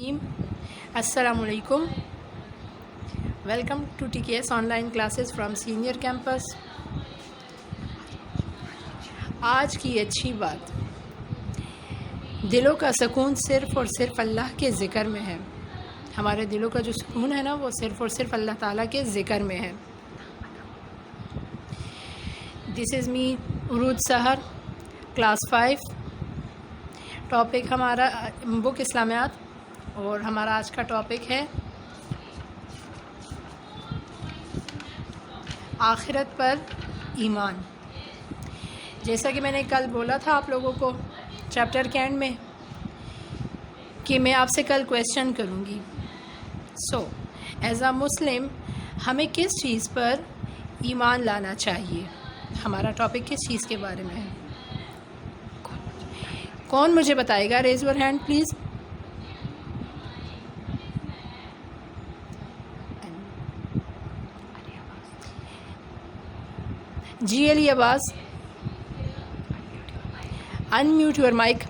Assalamu alaikum. Welcome to TKS online classes from senior campus. آج کی اچھی بات، دلوں کا سکون صرف اور صرف اللہ کے ذکر میں ہے. ہمارے دلوں کا جو سکون ہے نا، وہ صرف اور صرف اللہ تعالیٰ کے ذکر میں ہے. دس از می عروج سحر، کلاس 5. ٹاپک ہمارا بک اسلامیات، اور ہمارا آج کا ٹاپک ہے آخرت پر ایمان. جیسا کہ میں نے کل بولا تھا آپ لوگوں کو چیپٹر کے اینڈ میں کہ میں آپ سے کل کویسچن کروں گی. سو ایز اے مسلم ہمیں کس چیز پر ایمان لانا چاہیے؟ ہمارا ٹاپک کس چیز کے بارے میں ہے؟ کون مجھے بتائے گا؟ Raise your hand please. جی Ali Abbas, unmute your mic.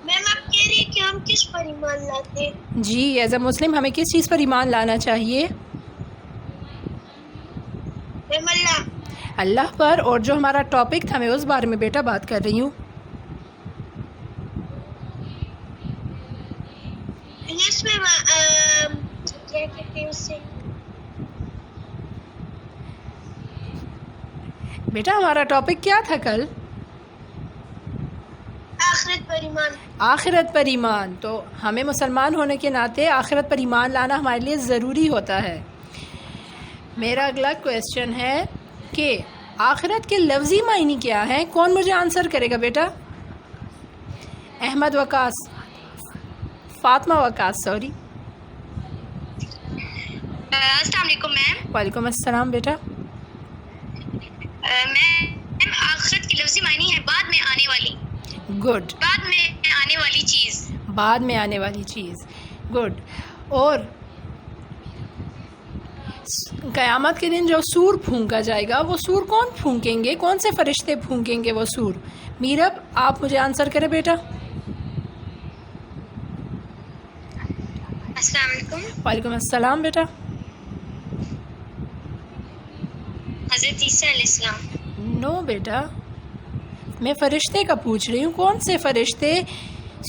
Ma'am آپ کہہ رہی ہیں کہ ہم کس پر ایمان لاتے ہیں؟ جی ایز اے مسلم ہمیں کس چیز پر ایمان لانا چاہیے؟ میم اللہ پر. اور جو ہمارا ٹاپک تھا میں اس بارے میں بیٹا بات کر رہی ہوں. یس میم، کیا کہتے ہیں اسے؟ بیٹا ہمارا ٹاپک کیا تھا کل؟ آخرت پر ایمان. آخرت پر ایمان. تو ہمیں مسلمان ہونے کے ناطے آخرت پر ایمان لانا ہمارے لیے ضروری ہوتا ہے. میرا اگلا کویسچن ہے کہ آخرت کے لفظی معنی کیا ہیں؟ کون مجھے آنسر کرے گا بیٹا؟ احمد وقاص، فاطمہ وقاص، سوری. السلام علیکم میم. وعلیکم السلام بیٹا. میم آخرت کی لفظی معنی ہے بعد میں آنے والی. گڈ. بعد میں آنے والی چیز. بعد میں آنے والی چیز. گڈ. اور قیامت کے دن جو سور پھونکا جائے گا، وہ سور کون پھونکیں گے؟ کون سے فرشتے پھونکیں گے وہ سور؟ میرب آپ مجھے آنسر کریں بیٹا. السلام علیکم. وعلیکم السلام بیٹا. حضرت عیسیٰ علیہ السلام. نو بیٹا، میں فرشتے کا پوچھ رہی ہوں، کون سے فرشتے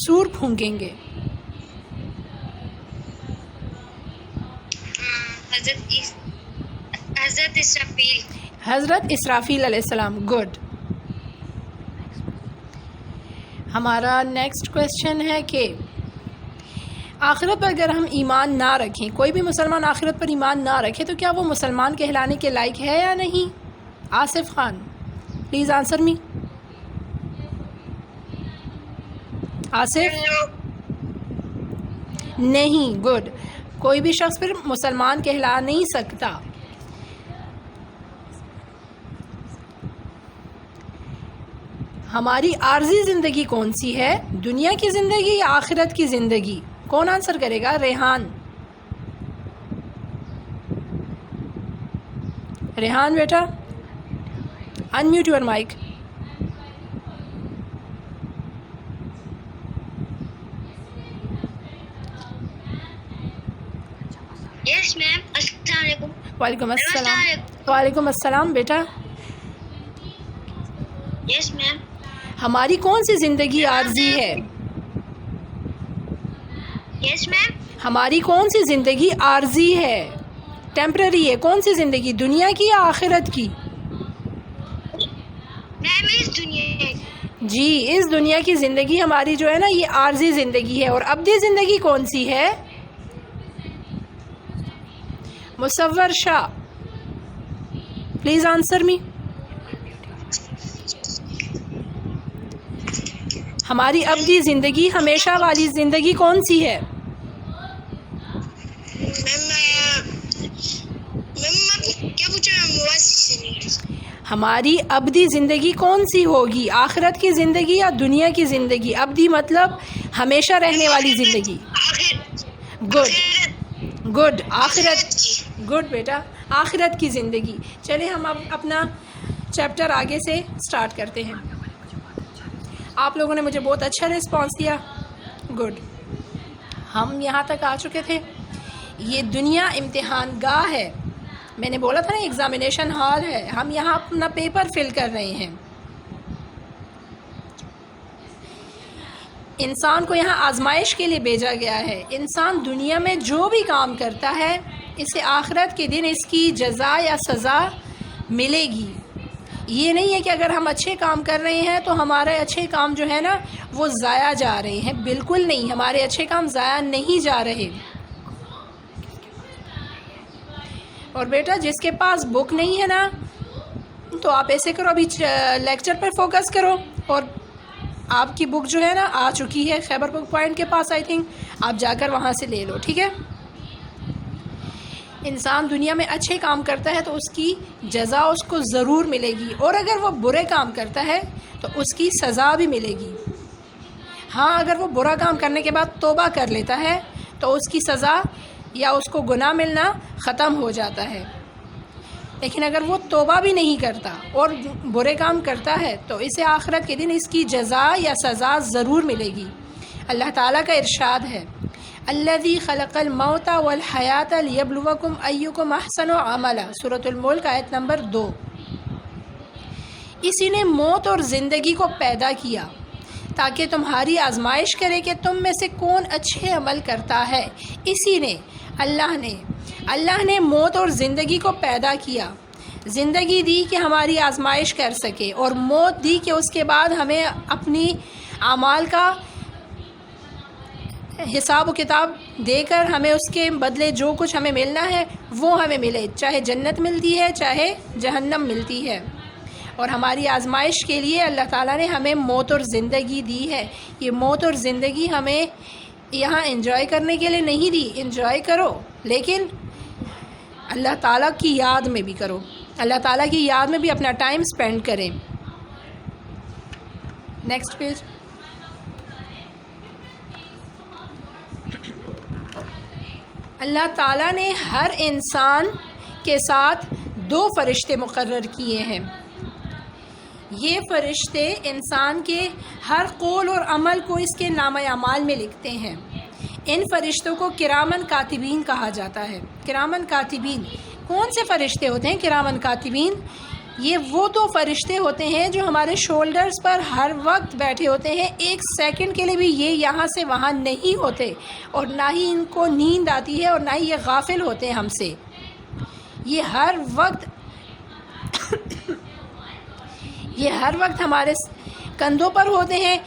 سور پھونکیں گے؟ حضرت اسرافیل. حضرت اسرافیل علیہ السلام. گڈ. ہمارا نیکسٹ کویسچن ہے کہ آخرت پر اگر ہم ایمان نہ رکھیں، کوئی بھی مسلمان آخرت پر ایمان نہ رکھے، تو کیا وہ مسلمان کہلانے کے لائق ہے یا نہیں؟ آصف خان، پلیز آنسر می. آصف؟ نہیں. گڈ. کوئی بھی شخص پھر مسلمان کہلا نہیں سکتا. ہماری عارضی زندگی کون سی ہے؟ دنیا کی زندگی یا آخرت کی زندگی؟ کون آنسر کرے گا؟ ریحان. ریحان بیٹا، انمیوٹ یور مائک. یس میم. السلام علیکم. وعلیکم السلام. وعلیکم السلام بیٹا. یس میم. ہماری کون سی زندگی عارضی ہے؟ یس میم. ہماری کون سی زندگی عارضی ہے، ٹیمپرری ہے؟ کون سی زندگی، دنیا کی یا آخرت کی؟ میم اس دنیا کی. جی اس دنیا کی زندگی ہماری جو ہے نا، یہ عارضی زندگی ہے. اور ابدی زندگی کون سی ہے؟ مصور شاہ، پلیز آنسر می. ہماری ابدی زندگی، ہمیشہ والی زندگی کون سی ہے؟ کیا پوچھا؟ ہماری ابدی زندگی کون سی ہوگی؟ آخرت کی زندگی یا دنیا کی زندگی؟ ابدی مطلب ہمیشہ رہنے والی زندگی. گڈ. گڈ. آخرت. گڈ بیٹا، آخرت کی زندگی. چلے ہم اب اپنا چیپٹر آگے سے سٹارٹ کرتے ہیں. آپ لوگوں نے مجھے بہت اچھا رسپانس دیا. گڈ. ہم یہاں تک آ چکے تھے. یہ دنیا امتحان گاہ ہے. میں نے بولا تھا نا ایگزامینیشن ہال ہے. ہم یہاں اپنا پیپر فل کر رہے ہیں. انسان کو یہاں آزمائش کے لیے بھیجا گیا ہے. انسان دنیا میں جو بھی کام کرتا ہے اسے آخرت کے دن اس کی جزا یا سزا ملے گی. یہ نہیں ہے کہ اگر ہم اچھے کام کر رہے ہیں تو ہمارے اچھے کام جو ہے نا وہ ضائع جا رہے ہیں. بالکل نہیں، ہمارے اچھے کام ضائع نہیں جا رہے. اور بیٹا جس کے پاس بک نہیں ہے نا تو آپ ایسے کرو، ابھی لیکچر پر فوکس کرو. اور آپ کی بک جو ہے نا آ چکی ہے خیبر بک پوائنٹ کے پاس، آئی تھنک آپ جا کر وہاں سے لے لو. ٹھیک ہے. انسان دنیا میں اچھے کام کرتا ہے تو اس کی جزا اس کو ضرور ملے گی، اور اگر وہ برے کام کرتا ہے تو اس کی سزا بھی ملے گی. ہاں اگر وہ برا کام کرنے کے بعد توبہ کر لیتا ہے تو اس کی سزا یا اس کو گناہ ملنا ختم ہو جاتا ہے. لیکن اگر وہ توبہ بھی نہیں کرتا اور برے کام کرتا ہے تو اسے آخرت کے دن اس کی جزا یا سزا ضرور ملے گی. اللہ تعالیٰ کا ارشاد ہے الذی خلق الموت والحیات لیبلوکم ایکم احسن عملا، سورۃ الملک آیت نمبر 2. اسی نے موت اور زندگی کو پیدا کیا تاکہ تمہاری آزمائش کرے کہ تم میں سے کون اچھے عمل کرتا ہے. اسی نے اللہ نے موت اور زندگی کو پیدا کیا. زندگی دی کہ ہماری آزمائش کر سکے، اور موت دی کہ اس کے بعد ہمیں اپنی اعمال کا حساب و کتاب دے کر ہمیں اس کے بدلے جو کچھ ہمیں ملنا ہے وہ ہمیں ملے، چاہے جنت ملتی ہے چاہے جہنم ملتی ہے. اور ہماری آزمائش کے لیے اللہ تعالیٰ نے ہمیں موت اور زندگی دی ہے. یہ موت اور زندگی ہمیں یہاں انجوائے کرنے کے لیے نہیں دی. انجوائے کرو لیکن اللہ تعالیٰ کی یاد میں بھی کرو، اللہ تعالیٰ کی یاد میں بھی اپنا ٹائم سپینڈ کریں. Next page. اللہ تعالیٰ نے ہر انسان کے ساتھ 2 فرشتے مقرر کیے ہیں. یہ فرشتے انسان کے ہر قول اور عمل کو اس کے نامہ اعمال میں لکھتے ہیں. ان فرشتوں کو کرامن کاتبین کہا جاتا ہے. کرامن کاتبین کون سے فرشتے ہوتے ہیں؟ کرامن کاتبین یہ وہ 2 فرشتے ہوتے ہیں جو ہمارے شولڈرز پر ہر وقت بیٹھے ہوتے ہیں. 1 سیکنڈ کے لیے بھی یہ یہاں سے وہاں نہیں ہوتے، اور نہ ہی ان کو نیند آتی ہے، اور نہ ہی یہ غافل ہوتے ہیں ہم سے. یہ ہر وقت ہمارے کندھوں پر ہوتے ہیں.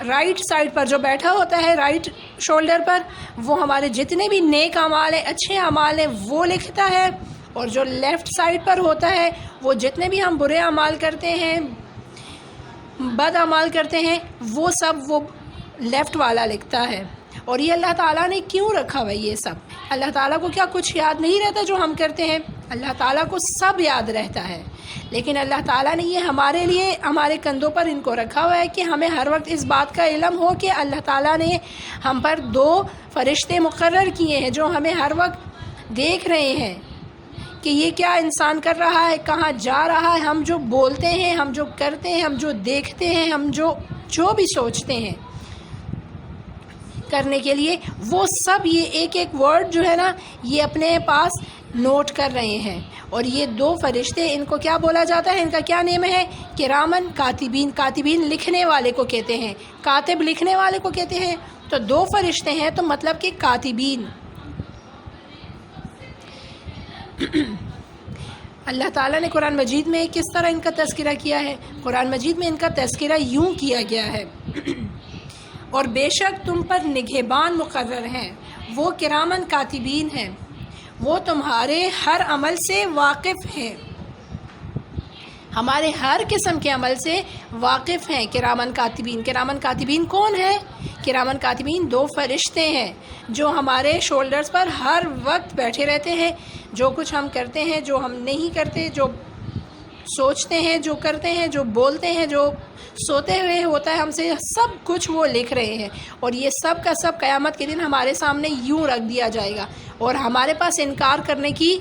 رائٹ سائڈ پر جو بیٹھا ہوتا ہے رائٹ شولڈر پر، وہ ہمارے جتنے بھی نیک اعمال ہیں، اچھے اعمال ہیں وہ لکھتا ہے. اور جو لیفٹ سائڈ پر ہوتا ہے وہ جتنے بھی ہم برے اعمال کرتے ہیں، بد اعمال کرتے ہیں، وہ سب وہ لیفٹ والا لکھتا ہے. اور یہ اللہ تعالیٰ نے کیوں رکھا ہوا یہ سب؟ اللہ تعالیٰ کو کیا کچھ یاد نہیں رہتا جو ہم کرتے ہیں؟ اللہ تعالیٰ کو سب یاد رہتا ہے، لیکن اللہ تعالیٰ نے یہ ہمارے لیے ہمارے کندھوں پر ان کو رکھا ہوا ہے کہ ہمیں ہر وقت اس بات کا علم ہو کہ اللہ تعالیٰ نے ہم پر 2 فرشتے مقرر کیے ہیں جو ہمیں ہر وقت دیکھ رہے ہیں کہ یہ کیا انسان کر رہا ہے، کہاں جا رہا ہے. ہم جو بولتے ہیں، ہم جو کرتے ہیں، ہم جو دیکھتے ہیں، ہم جو بھی سوچتے ہیں کرنے کے لیے، وہ سب یہ ایک ورڈ جو ہے نا یہ اپنے پاس نوٹ کر رہے ہیں. اور یہ 2 فرشتے، ان کو کیا بولا جاتا ہے؟ ان کا کیا نیم ہے؟ کرامن کاتبین. کاتبین لکھنے والے کو کہتے ہیں، کاتب لکھنے والے کو کہتے ہیں. تو 2 فرشتے ہیں تو مطلب کہ کاتبین. اللہ تعالیٰ نے قرآن مجید میں کس طرح ان کا تذکرہ کیا ہے؟ قرآن مجید میں ان کا تذکرہ یوں کیا گیا ہے اور بے شک تم پر نگہبان مقرر ہیں، وہ کرامن کاتبین ہیں، وہ تمہارے ہر عمل سے واقف ہیں، ہمارے ہر قسم کے عمل سے واقف ہیں. کرامن کاتبین. کرامن کاتبین کون ہے؟ کرامن کاتبین 2 فرشتے ہیں جو ہمارے شولڈرز پر ہر وقت بیٹھے رہتے ہیں. جو کچھ ہم کرتے ہیں، جو ہم نہیں کرتے، جو سوچتے ہیں، جو کرتے ہیں، جو بولتے ہیں، جو سوتے ہوئے ہوتا ہے ہم سے، سب کچھ وہ لکھ رہے ہیں، اور یہ سب کا سب قیامت کے دن ہمارے سامنے یوں رکھ دیا جائے گا، اور ہمارے پاس انکار کرنے کی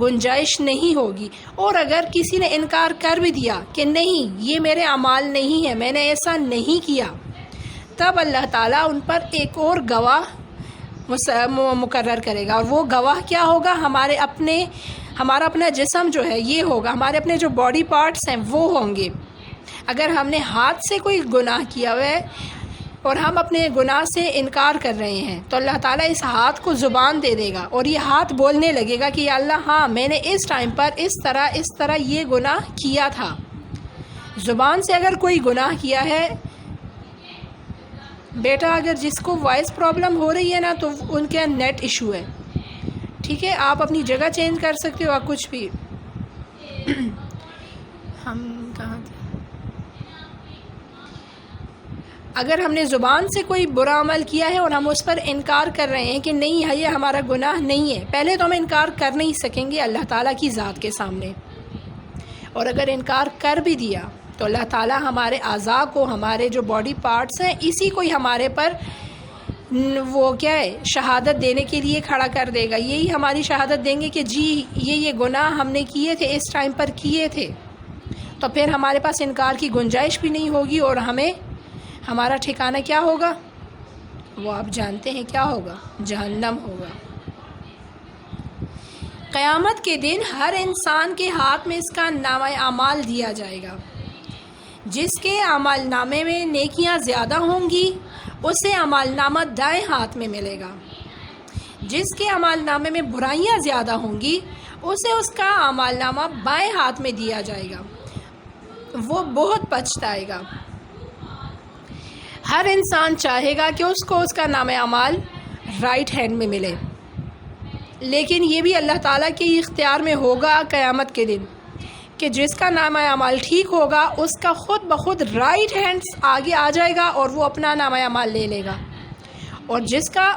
گنجائش نہیں ہوگی۔ اور اگر کسی نے انکار کر بھی دیا کہ نہیں یہ میرے اعمال نہیں ہے، میں نے ایسا نہیں کیا، تب اللہ تعالیٰ ان پر ایک اور گواہ مقرر کرے گا، اور وہ گواہ کیا ہوگا؟ ہمارا اپنا جسم جو ہے یہ ہوگا، ہمارے اپنے جو باڈی پارٹس ہیں وہ ہوں گے۔ اگر ہم نے ہاتھ سے کوئی گناہ کیا ہوا ہے اور ہم اپنے گناہ سے انکار کر رہے ہیں، تو اللہ تعالیٰ اس ہاتھ کو زبان دے دے گا، اور یہ ہاتھ بولنے لگے گا کہ یا اللہ ہاں میں نے اس ٹائم پر اس طرح یہ گناہ کیا تھا۔ زبان سے اگر کوئی گناہ کیا ہے، بیٹا اگر جس کو وائس پرابلم ہو رہی ہے نا، تو ان کے نیٹ ایشو ہے، ٹھیک ہے، آپ اپنی جگہ چینج کر سکتے ہو، کچھ بھی۔ ہم کہاں تھے؟ اگر ہم نے زبان سے کوئی برا عمل کیا ہے اور ہم اس پر انکار کر رہے ہیں کہ نہیں یہ ہمارا گناہ نہیں ہے، پہلے تو ہم انکار کر نہیں سکیں گے اللہ تعالیٰ کی ذات کے سامنے، اور اگر انکار کر بھی دیا تو اللہ تعالیٰ ہمارے اعضاء کو، ہمارے جو باڈی پارٹس ہیں، اسی کو ہی ہمارے پر وہ کیا ہے شہادت دینے کے لیے کھڑا کر دے گا، یہی ہماری شہادت دیں گے کہ جی یہ گناہ ہم نے کیے تھے، اس ٹائم پر کیے تھے، تو پھر ہمارے پاس انکار کی گنجائش بھی نہیں ہوگی، اور ہمارا ٹھکانہ کیا ہوگا؟ وہ آپ جانتے ہیں کیا ہوگا؟ جہنم ہوگا۔ قیامت کے دن ہر انسان کے ہاتھ میں اس کا نامہ اعمال دیا جائے گا، جس کے اعمال نامے میں نیکیاں زیادہ ہوں گی اسے اعمال نامہ دائیں ہاتھ میں ملے گا، جس کے اعمال نامے میں برائیاں زیادہ ہوں گی اسے اس کا اعمال نامہ بائیں ہاتھ میں دیا جائے گا، وہ بہت پچھتائے گا۔ ہر انسان چاہے گا کہ اس کو اس کا نامہ اعمال رائٹ ہینڈ میں ملے، لیکن یہ بھی اللہ تعالیٰ کے اختیار میں ہوگا قیامت کے دن کہ جس کا نامہ اعمال ٹھیک ہوگا اس کا خود بخود رائٹ ہینڈ آگے آ جائے گا اور وہ اپنا نامہ اعمال لے لے گا، اور جس کا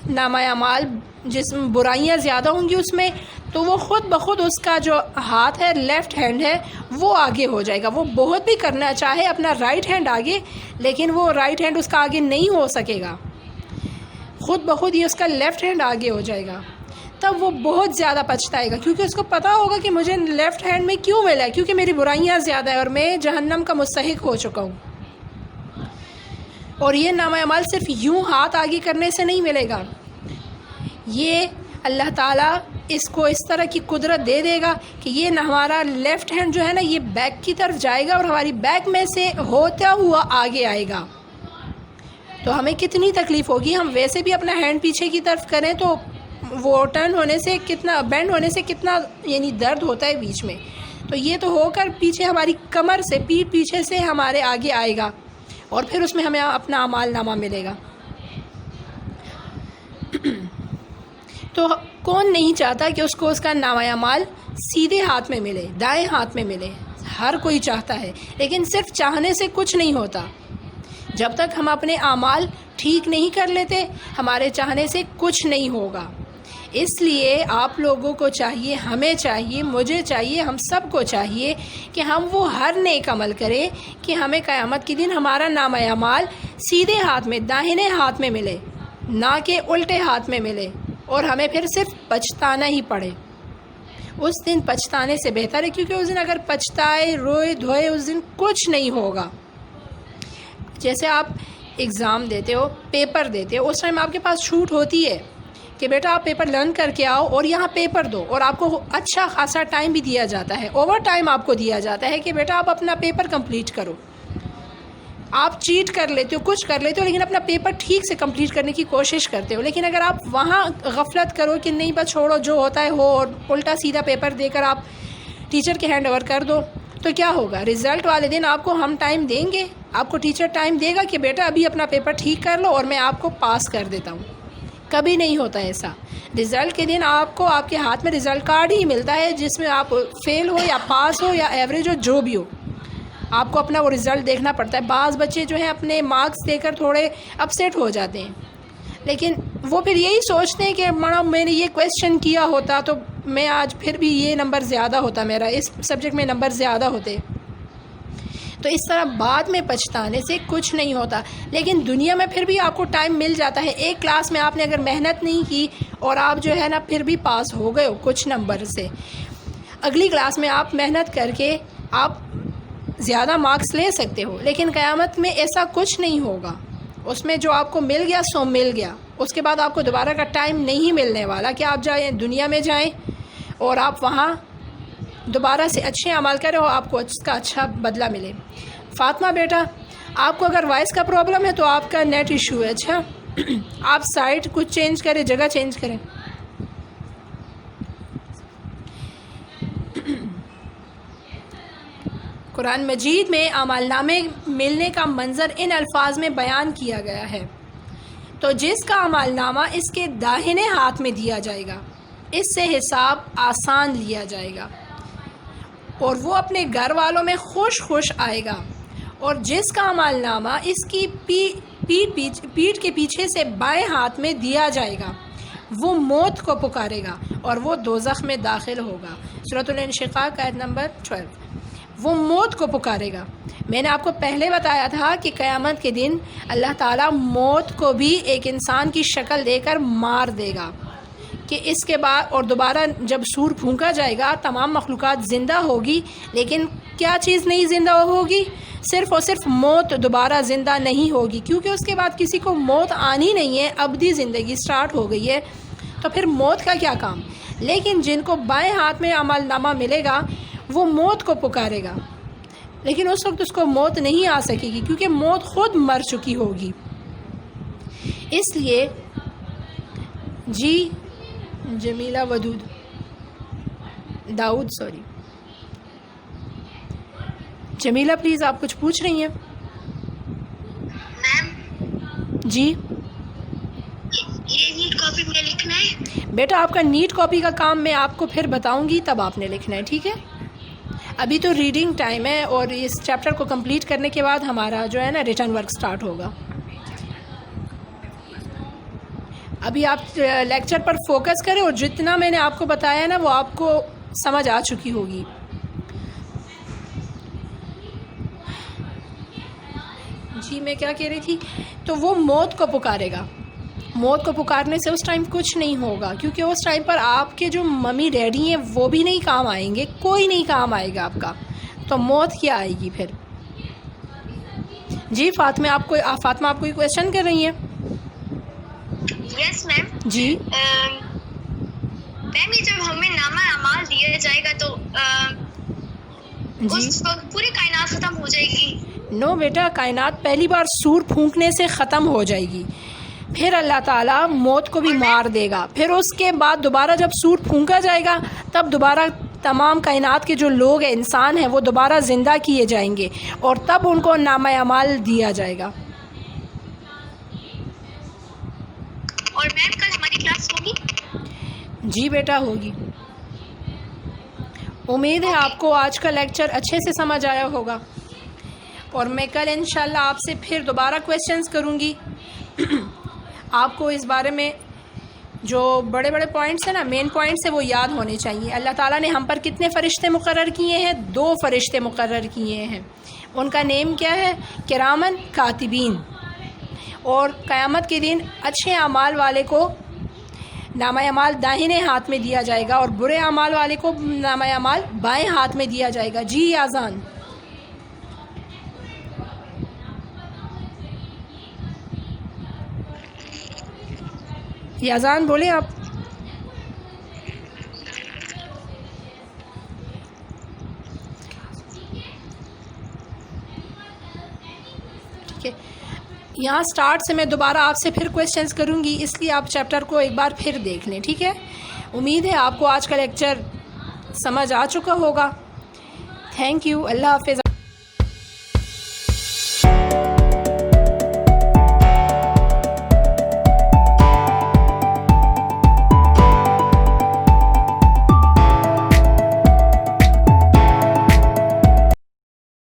نامہ اعمال جس میں برائیاں زیادہ ہوں گی اس میں، تو وہ خود بخود اس کا جو ہاتھ ہے لیفٹ ہینڈ ہے وہ آگے ہو جائے گا، وہ بہت بھی کرنا چاہے اپنا رائٹ ہینڈ آگے، لیکن وہ رائٹ ہینڈ اس کا آگے نہیں ہو سکے گا، خود بخود ہی اس کا لیفٹ ہینڈ آگے ہو جائے گا، تب وہ بہت زیادہ پچھتائے گا، کیونکہ اس کو پتہ ہوگا کہ مجھے لیفٹ ہینڈ میں کیوں ملا ہے، کیونکہ میری برائیاں زیادہ ہے اور میں جہنم کا مستحق ہو چکا ہوں۔ اور یہ نامہ اعمال صرف یوں ہاتھ آگے کرنے سے نہیں ملے گا، یہ اللہ تعالیٰ اس کو اس طرح کی قدرت دے دے گا کہ یہ ہمارا لیفٹ ہینڈ جو ہے نا یہ بیک کی طرف جائے گا اور ہماری بیک میں سے ہوتا ہوا آگے آئے گا، تو ہمیں کتنی تکلیف ہوگی۔ ہم ویسے بھی اپنا ہینڈ پیچھے کی طرف کریں تو وہ ٹرن ہونے سے کتنا، بینڈ ہونے سے کتنا یعنی درد ہوتا ہے بیچ میں، تو یہ تو ہو کر پیچھے ہماری کمر سے، پیٹھ پیچھے سے ہمارے آگے آئے گا، اور پھر اس میں ہمیں اپنا اعمال نامہ ملے گا۔ تو کون نہیں چاہتا کہ اس کو اس کا نامہ اعمال سیدھے ہاتھ میں ملے، دائیں ہاتھ میں ملے، ہر کوئی چاہتا ہے، لیکن صرف چاہنے سے کچھ نہیں ہوتا، جب تک ہم اپنے اعمال ٹھیک نہیں کر لیتے ہمارے چاہنے سے کچھ نہیں ہوگا۔ اس لیے آپ لوگوں کو چاہیے، ہمیں چاہیے، مجھے چاہیے، ہم سب کو چاہیے کہ ہم وہ ہر نیک عمل کریں کہ ہمیں قیامت کے دن ہمارا نامہ اعمال سیدھے ہاتھ میں، داہنے ہاتھ میں ملے، نہ کہ الٹے ہاتھ میں ملے، اور ہمیں پھر صرف پچھتانا ہی پڑے۔ اس دن پچھتانے سے بہتر ہے، کیونکہ اس دن اگر پچھتائے روئے دھوئے اس دن کچھ نہیں ہوگا۔ جیسے آپ ایگزام دیتے ہو، پیپر دیتے ہو، اس ٹائم آپ کے پاس چھوٹ ہوتی ہے کہ بیٹا آپ پیپر لرن کر کے آؤ اور یہاں پیپر دو، اور آپ کو اچھا خاصا ٹائم بھی دیا جاتا ہے، اوور ٹائم آپ کو دیا جاتا ہے کہ بیٹا آپ اپنا پیپر کمپلیٹ کرو۔ آپ چیٹ کر لیتے ہو، کچھ کر لیتے ہو، لیکن اپنا پیپر ٹھیک سے کمپلیٹ کرنے کی کوشش کرتے ہو، لیکن اگر آپ وہاں غفلت کرو کہ نہیں بس چھوڑو جو ہوتا ہے ہو، اور الٹا سیدھا پیپر دے کر آپ ٹیچر کے ہینڈ اوور کر دو، تو کیا ہوگا؟ رزلٹ والے دن آپ کو ہم ٹائم دیں گے، آپ کو ٹیچر ٹائم دے گا کہ بیٹا ابھی اپنا پیپر ٹھیک کر لو اور میں آپ کو پاس کر دیتا ہوں؟ کبھی نہیں ہوتا ایسا۔ رزلٹ کے دن آپ کو آپ کے ہاتھ میں رزلٹ کارڈ ہی ملتا ہے، جس میں آپ فیل ہو یا پاس ہو یا ایوریج ہو، جو بھی ہو، آپ کو اپنا وہ رزلٹ دیکھنا پڑتا ہے۔ بعض بچے جو ہیں اپنے مارکس دے کر تھوڑے اپسیٹ ہو جاتے ہیں، لیکن وہ پھر یہی سوچتے ہیں کہ میں نے یہ کویسچن کیا ہوتا تو میں آج پھر بھی یہ نمبر زیادہ ہوتا میرا، اس سبجیکٹ میں نمبر زیادہ ہوتے. تو اس طرح بعد میں پچھتانے سے کچھ نہیں ہوتا. لیکن دنیا میں پھر بھی آپ کو ٹائم مل جاتا ہے. ایک کلاس میں آپ نے اگر محنت نہیں کی اور آپ جو ہے نا پھر بھی پاس ہو گئے ہو کچھ نمبر سے، اگلی کلاس میں آپ محنت کر کے آپ زیادہ مارکس لے سکتے ہو. لیکن قیامت میں ایسا کچھ نہیں ہوگا. اس میں جو آپ کو مل گیا سو مل گیا. اس کے بعد آپ کو دوبارہ کا ٹائم نہیں ملنے والا کہ آپ جائیں دنیا میں جائیں اور آپ وہاں دوبارہ سے اچھے عمل کریں اور آپ کو اس کا اچھا بدلہ ملے. فاطمہ بیٹا، آپ کو اگر وائس کا پرابلم ہے تو آپ کا نیٹ ایشو ہے. اچھا آپ سائٹ کچھ چینج کریں، جگہ چینج کریں. قرآن مجید میں اعمال نامے ملنے کا منظر ان الفاظ میں بیان کیا گیا ہے. تو جس کا اعمال نامہ اس کے داہنے ہاتھ میں دیا جائے گا، اس سے حساب آسان لیا جائے گا اور وہ اپنے گھر والوں میں خوش خوش آئے گا. اور جس کا اعمال نامہ اس کی پیٹھ کے پیچھے سے بائیں ہاتھ میں دیا جائے گا، وہ موت کو پکارے گا اور وہ دوزخ میں داخل ہوگا. سورۃ الانشقاق آیت نمبر 12. وہ موت کو پکارے گا. میں نے آپ کو پہلے بتایا تھا کہ قیامت کے دن اللہ تعالیٰ موت کو بھی ایک انسان کی شکل دے کر مار دے گا کہ اس کے بعد اور دوبارہ جب سور پھونکا جائے گا تمام مخلوقات زندہ ہوگی. لیکن کیا چیز نہیں زندہ ہوگی؟ صرف اور صرف موت دوبارہ زندہ نہیں ہوگی، کیونکہ اس کے بعد کسی کو موت آنی نہیں ہے، ابدی زندگی سٹارٹ ہو گئی ہے. تو پھر موت کا کیا کام؟ لیکن جن کو بائیں ہاتھ میں عمل نامہ ملے گا وہ موت کو پکارے گا، لیکن اس وقت اس کو موت نہیں آ سکے گی کیونکہ موت خود مر چکی ہوگی. اس لیے جی جمیلہ داؤد جمیلہ پلیز آپ کچھ پوچھ رہی ہیں؟ میم جی یہ نیٹ کاپی میں لکھنا ہے؟ بیٹا آپ کا نیٹ کاپی کا کام میں آپ کو پھر بتاؤں گی، تب آپ نے لکھنا ہے. ٹھیک ہے، ابھی تو ریڈنگ ٹائم ہے اور اس چیپٹر کو کمپلیٹ کرنے کے بعد ہمارا جو ہے نا ریٹن ورک سٹارٹ ہوگا. ابھی آپ لیکچر پر فوکس کریں اور جتنا میں نے آپ کو بتایا نا وہ آپ کو سمجھ آ چکی ہوگی. جی میں کیا کہہ رہی تھی؟ تو وہ موت کو پکارے گا. موت کو پکارنے سے اس ٹائم کچھ نہیں ہوگا کیونکہ اس ٹائم پر آپ کے جو ممی ڈیڈی ہیں وہ بھی نہیں کام آئیں گے، کوئی نہیں کام آئے گا آپ کا. تو موت کیا آئے گی پھر؟ جی فاطمہ آپ کوئی کویشچن کر رہی ہیں؟ یس میم. جی میم یہ جب ہمیں نامہ اعمال دیا جائے گا تو جی اس وقت پوری کائنات ختم ہو جائے گی؟ نو بیٹا، کائنات پہلی بار سور پھونکنے سے ختم ہو جائے گی، پھر اللہ تعالیٰ موت کو بھی مار دے گا. پھر اس کے بعد دوبارہ جب سور پھونکا جائے گا تب دوبارہ تمام کائنات کے جو لوگ ہیں، انسان ہیں، وہ دوبارہ زندہ کیے جائیں گے اور تب ان کو نامہ اعمال دیا جائے گا. اور میم کل ہماری کلاس ہوگی؟ جی بیٹا ہوگی. امید ہے آپ کو آج کا لیکچر اچھے سے سمجھ آیا ہوگا اور میں کل انشاءاللہ آپ سے پھر دوبارہ کویسچنز کروں گی. آپ کو اس بارے میں جو بڑے بڑے پوائنٹس ہیں نا، مین پوائنٹس ہیں، وہ یاد ہونے چاہیے. اللہ تعالیٰ نے ہم پر کتنے فرشتے مقرر کیے ہیں؟ 2 فرشتے مقرر کیے ہیں. ان کا نیم کیا ہے؟ کرامن کاتبین. اور قیامت کے دن اچھے اعمال والے کو نامہ اعمال داہنے ہاتھ میں دیا جائے گا اور برے اعمال والے کو نامہ اعمال بائیں ہاتھ میں دیا جائے گا. جی آذان یازان بولیں آپ. ٹھیک ہے، یہاں سٹارٹ سے میں دوبارہ آپ سے پھر کویسچنز کروں گی، اس لیے آپ چیپٹر کو ایک بار پھر دیکھ لیں. ٹھیک ہے، امید ہے آپ کو آج کا لیکچر سمجھ آ چکا ہوگا. تھینک یو، اللہ حافظ.